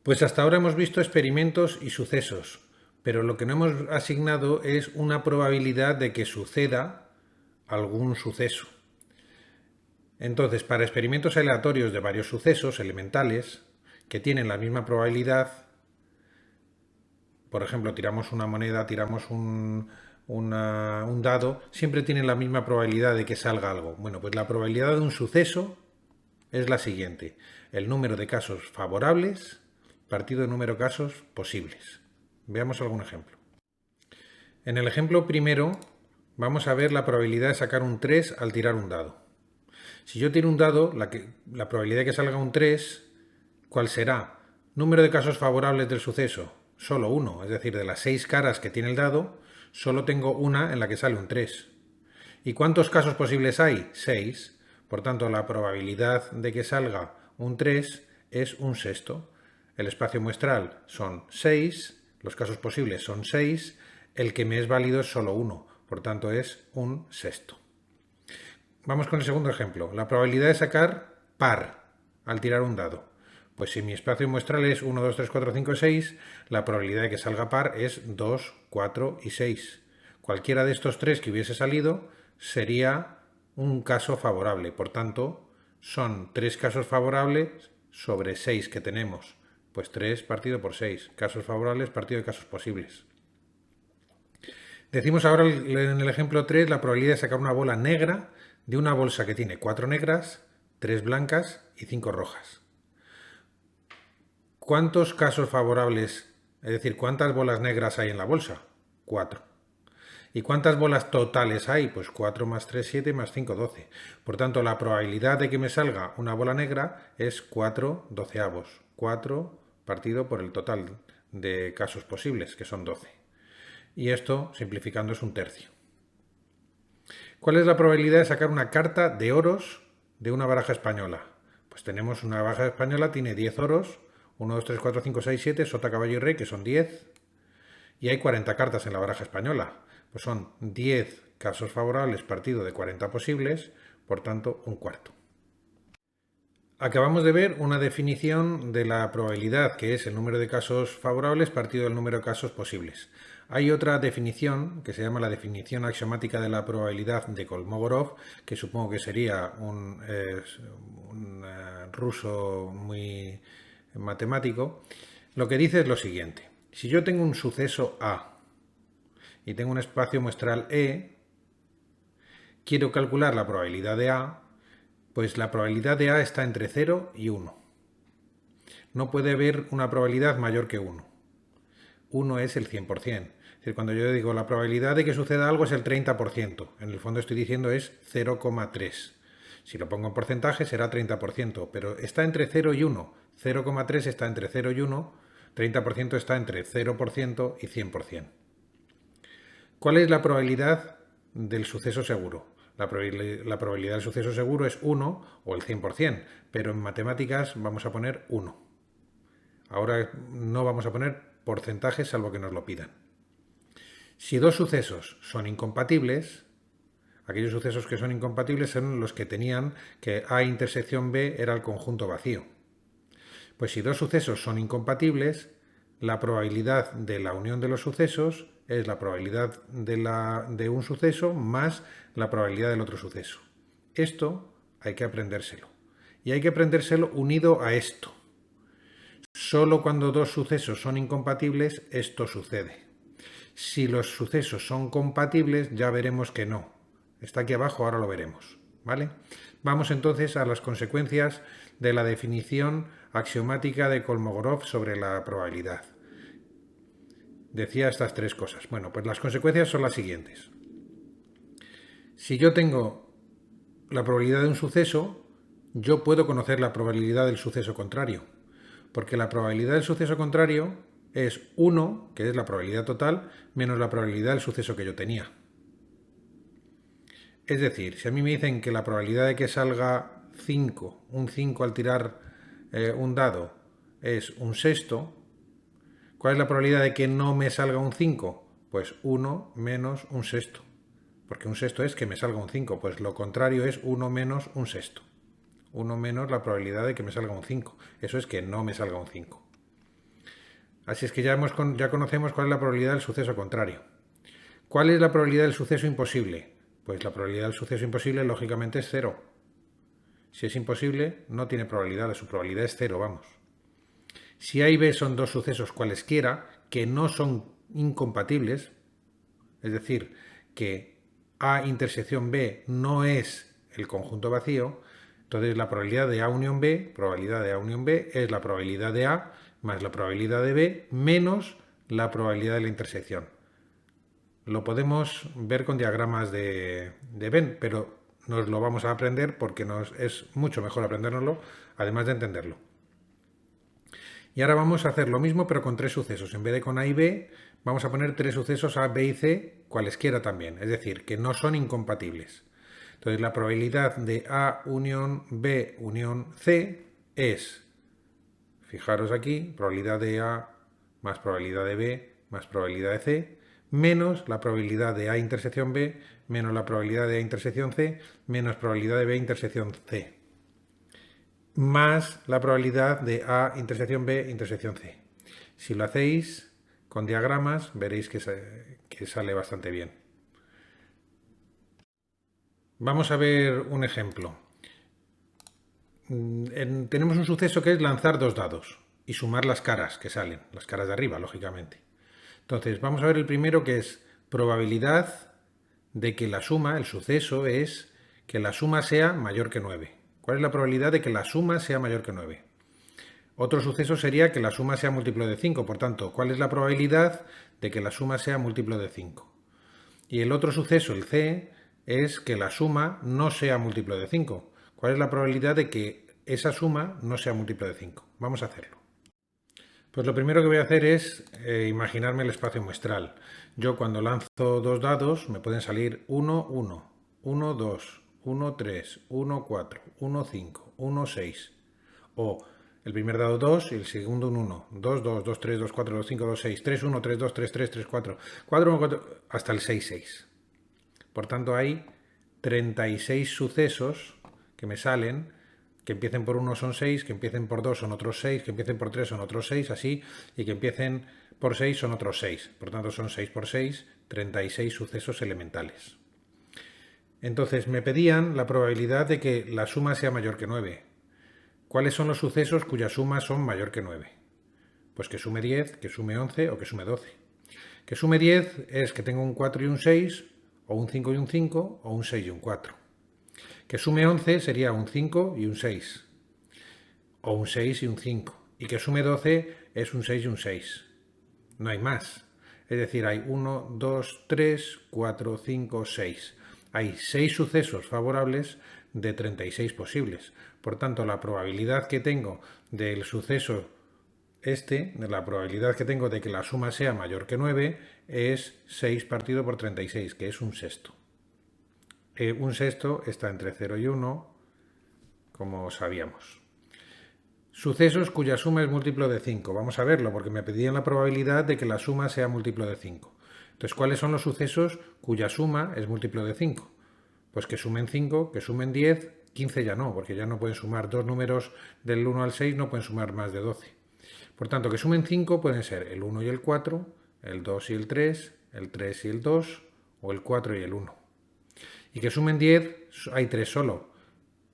Pues hasta ahora hemos visto experimentos y sucesos, pero lo que no hemos asignado es una probabilidad de que suceda algún suceso. Entonces, para experimentos aleatorios de varios sucesos elementales que tienen la misma probabilidad, por ejemplo, tiramos una moneda, tiramos un dado, siempre tienen la misma probabilidad de que salga algo. Bueno, pues la probabilidad de un suceso es la siguiente: el número de casos favorables partido el número de casos posibles. Veamos algún ejemplo. En el ejemplo primero vamos a ver la probabilidad de sacar un 3 al tirar un dado. Si yo tiro un dado, la probabilidad de que salga un 3, ¿cuál será? Número de casos favorables del suceso, solo uno, es decir, de las 6 caras que tiene el dado, solo tengo una en la que sale un 3. ¿Y cuántos casos posibles hay? 6. Por tanto, la probabilidad de que salga un 3 es un sexto. El espacio muestral son 6, los casos posibles son 6, el que me es válido es solo uno, por tanto es un sexto. Vamos con el segundo ejemplo. La probabilidad de sacar par al tirar un dado. Pues si mi espacio muestral es 1, 2, 3, 4, 5, 6, la probabilidad de que salga par es 2, 4 y 6. Cualquiera de estos tres que hubiese salido sería un caso favorable. Por tanto, son 3 casos favorables sobre 6 que tenemos. Pues 3 partido por 6. Casos favorables partido de casos posibles. Decimos ahora en el ejemplo 3 la probabilidad de sacar una bola negra de una bolsa que tiene 4 negras, 3 blancas y 5 rojas. ¿Cuántos casos favorables, es decir, cuántas bolas negras hay en la bolsa? 4. ¿Y cuántas bolas totales hay? Pues 4 más 3, 7 más 5, 12. Por tanto, la probabilidad de que me salga una bola negra es 4 doceavos. 4 partido por el total de casos posibles, que son 12. Y esto, simplificando, es un tercio. ¿Cuál es la probabilidad de sacar una carta de oros de una baraja española? Pues tenemos una baraja española, tiene 10 oros, 1, 2, 3, 4, 5, 6, 7, sota, caballo y rey, que son 10. Y hay 40 cartas en la baraja española. Pues son 10 casos favorables partido de 40 posibles, por tanto, un cuarto. Acabamos de ver una definición de la probabilidad, que es el número de casos favorables partido del número de casos posibles. Hay otra definición que se llama la definición axiomática de la probabilidad de Kolmogorov, que supongo que sería un ruso muy matemático. Lo que dice es lo siguiente: si yo tengo un suceso A y tengo un espacio muestral E, quiero calcular la probabilidad de A. Pues la probabilidad de A está entre 0 y 1. No puede haber una probabilidad mayor que 1. 1 es el 100%. Es decir, cuando yo digo la probabilidad de que suceda algo es el 30%, en el fondo estoy diciendo es 0,3. Si lo pongo en porcentaje será 30%, pero está entre 0 y 1. 0,3 está entre 0 y 1, 30% está entre 0% y 100%. ¿Cuál es la probabilidad del suceso seguro? La probabilidad del suceso seguro es 1 o el 100%, pero en matemáticas vamos a poner 1. Ahora no vamos a poner porcentajes salvo que nos lo pidan. Si dos sucesos son incompatibles, aquellos sucesos que son incompatibles son los que tenían que A intersección B era el conjunto vacío. Pues si dos sucesos son incompatibles, la probabilidad de la unión de los sucesos es la probabilidad de un suceso más la probabilidad del otro suceso. Esto hay que aprendérselo. Y hay que aprendérselo unido a esto. Solo cuando dos sucesos son incompatibles, esto sucede. Si los sucesos son compatibles, ya veremos que no. Está aquí abajo, ahora lo veremos. ¿Vale? Vamos entonces a las consecuencias de la definición axiomática de Kolmogorov sobre la probabilidad. Decía estas tres cosas. Bueno, pues las consecuencias son las siguientes. Si yo tengo la probabilidad de un suceso, yo puedo conocer la probabilidad del suceso contrario. Porque la probabilidad del suceso contrario es 1, que es la probabilidad total, menos la probabilidad del suceso que yo tenía. Es decir, si a mí me dicen que la probabilidad de que salga 5, un 5 al tirar un dado es un sexto, ¿cuál es la probabilidad de que no me salga un 5? Pues 1 menos un sexto. Porque un sexto es que me salga un 5, pues lo contrario es 1 menos un sexto. 1 menos la probabilidad de que me salga un 5. Eso es que no me salga un 5. Así es que ya conocemos cuál es la probabilidad del suceso contrario. ¿Cuál es la probabilidad del suceso imposible? Pues la probabilidad del suceso imposible lógicamente es 0. Si es imposible, no tiene probabilidad, su probabilidad es 0, vamos. Si A y B son dos sucesos cualesquiera que no son incompatibles, es decir, que A intersección B no es el conjunto vacío, entonces la probabilidad de A unión B, es la probabilidad de A más la probabilidad de B menos la probabilidad de la intersección. Lo podemos ver con diagramas de Venn, pero nos lo vamos a aprender porque es mucho mejor aprendérnoslo, además de entenderlo. Y ahora vamos a hacer lo mismo, pero con tres sucesos. En vez de con A y B, vamos a poner tres sucesos A, B y C, cualesquiera también, es decir, que no son incompatibles. Entonces, la probabilidad de A unión B unión C es, fijaros aquí, probabilidad de A más probabilidad de B más probabilidad de C, menos la probabilidad de A intersección B, menos la probabilidad de A intersección C, menos probabilidad de B intersección C, más la probabilidad de A intersección B intersección C. Si lo hacéis con diagramas, veréis que sale bastante bien. Vamos a ver un ejemplo. Tenemos un suceso que es lanzar dos dados y sumar las caras que salen, las caras de arriba, lógicamente. Entonces, vamos a ver el primero, que es probabilidad de que la suma, el suceso, es que la suma sea mayor que 9. ¿Cuál es la probabilidad de que la suma sea mayor que 9? Otro suceso sería que la suma sea múltiplo de 5. Por tanto, ¿cuál es la probabilidad de que la suma sea múltiplo de 5? Y el otro suceso, el C, es que la suma no sea múltiplo de 5. ¿Cuál es la probabilidad de que esa suma no sea múltiplo de 5? Vamos a hacerlo. Pues lo primero que voy a hacer es imaginarme el espacio muestral. Yo cuando lanzo dos dados me pueden salir 1, 1, 1, 2, 1, 3, 1, 4, 1, 5, 1, 6. O el primer dado 2 y el segundo un 1. 2, 2, 2, 3, 2, 4, 2, 5, 2, 6. 3, 1, 3, 2, 3, 3, 3, 4. 4, 1, 4, hasta el 6, 6. Por tanto hay 36 sucesos que me salen, que empiecen por 1 son 6, que empiecen por 2 son otros 6, que empiecen por 3 son otros 6, así, y que empiecen por 6 son otros 6. Por tanto son 6 por 6, 36 sucesos elementales. Entonces me pedían la probabilidad de que la suma sea mayor que 9. ¿Cuáles son los sucesos cuyas sumas son mayor que 9? Pues que sume 10, que sume 11 o que sume 12. Que sume 10 es que tengo un 4 y un 6, o un 5 y un 5, o un 6 y un 4. Que sume 11 sería un 5 y un 6, o un 6 y un 5. Y que sume 12 es un 6 y un 6. No hay más. Es decir, hay 1, 2, 3, 4, 5, 6. Hay 6 sucesos favorables de 36 posibles. Por tanto, la probabilidad que tengo del suceso de la probabilidad que tengo de que la suma sea mayor que 9 es 6 partido por 36, que es un sexto. Un sexto está entre 0 y 1, como sabíamos. Sucesos cuya suma es múltiplo de 5. Vamos a verlo, porque me pedían la probabilidad de que la suma sea múltiplo de 5. Entonces, ¿cuáles son los sucesos cuya suma es múltiplo de 5? Pues que sumen 5, que sumen 10, 15 ya no, porque ya no pueden sumar dos números del 1 al 6, no pueden sumar más de 12. Por tanto, que sumen 5 pueden ser el 1 y el 4, el 2 y el 3, el 3 y el 2, o el 4 y el 1. Y que sumen 10, hay 3 solo,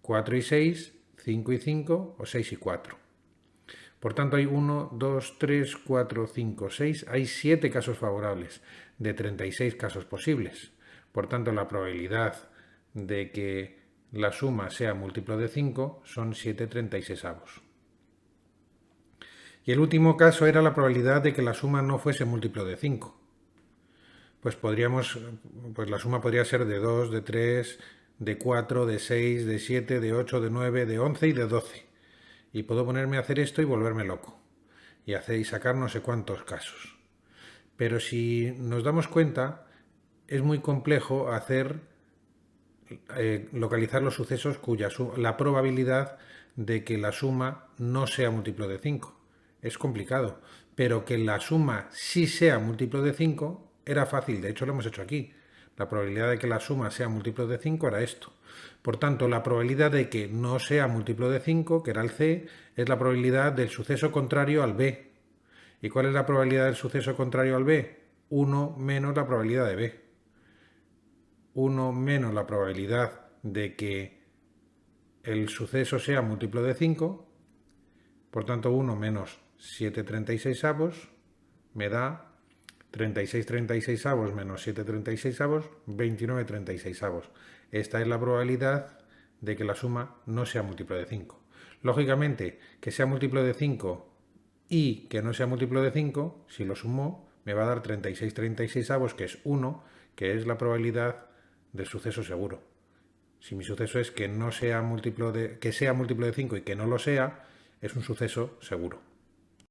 4 y 6, 5 y 5, o 6 y 4. Por tanto, hay 1, 2, 3, 4, 5, 6. Hay 7 casos favorables de 36 casos posibles. Por tanto, la probabilidad de que la suma sea múltiplo de 5 son 7/36. Y el último caso era la probabilidad de que la suma no fuese múltiplo de 5. Pues la suma podría ser de 2, de 3, de 4, de 6, de 7, de 8, de 9, de 11 y de 12. Y puedo ponerme a hacer esto y volverme loco. Y sacar no sé cuántos casos. Pero si nos damos cuenta, es muy complejo localizar los sucesos la probabilidad de que la suma no sea múltiplo de 5. Es complicado, pero que la suma sí sea múltiplo de 5 era fácil, de hecho lo hemos hecho aquí. La probabilidad de que la suma sea múltiplo de 5 era esto. Por tanto, la probabilidad de que no sea múltiplo de 5, que era el C, es la probabilidad del suceso contrario al B. ¿Y cuál es la probabilidad del suceso contrario al B? 1 menos la probabilidad de B. 1 menos la probabilidad de que el suceso sea múltiplo de 5, por tanto 1 menos 7/36 me da 36/36 menos 7/36, 29/36. Esta es la probabilidad de que la suma no sea múltiplo de 5. Lógicamente, que sea múltiplo de 5 y que no sea múltiplo de 5, si lo sumo, me va a dar 36/36, que es 1, que es la probabilidad del suceso seguro. Si mi suceso es que no sea múltiplo de, que sea múltiplo de 5 y que no lo sea, es un suceso seguro.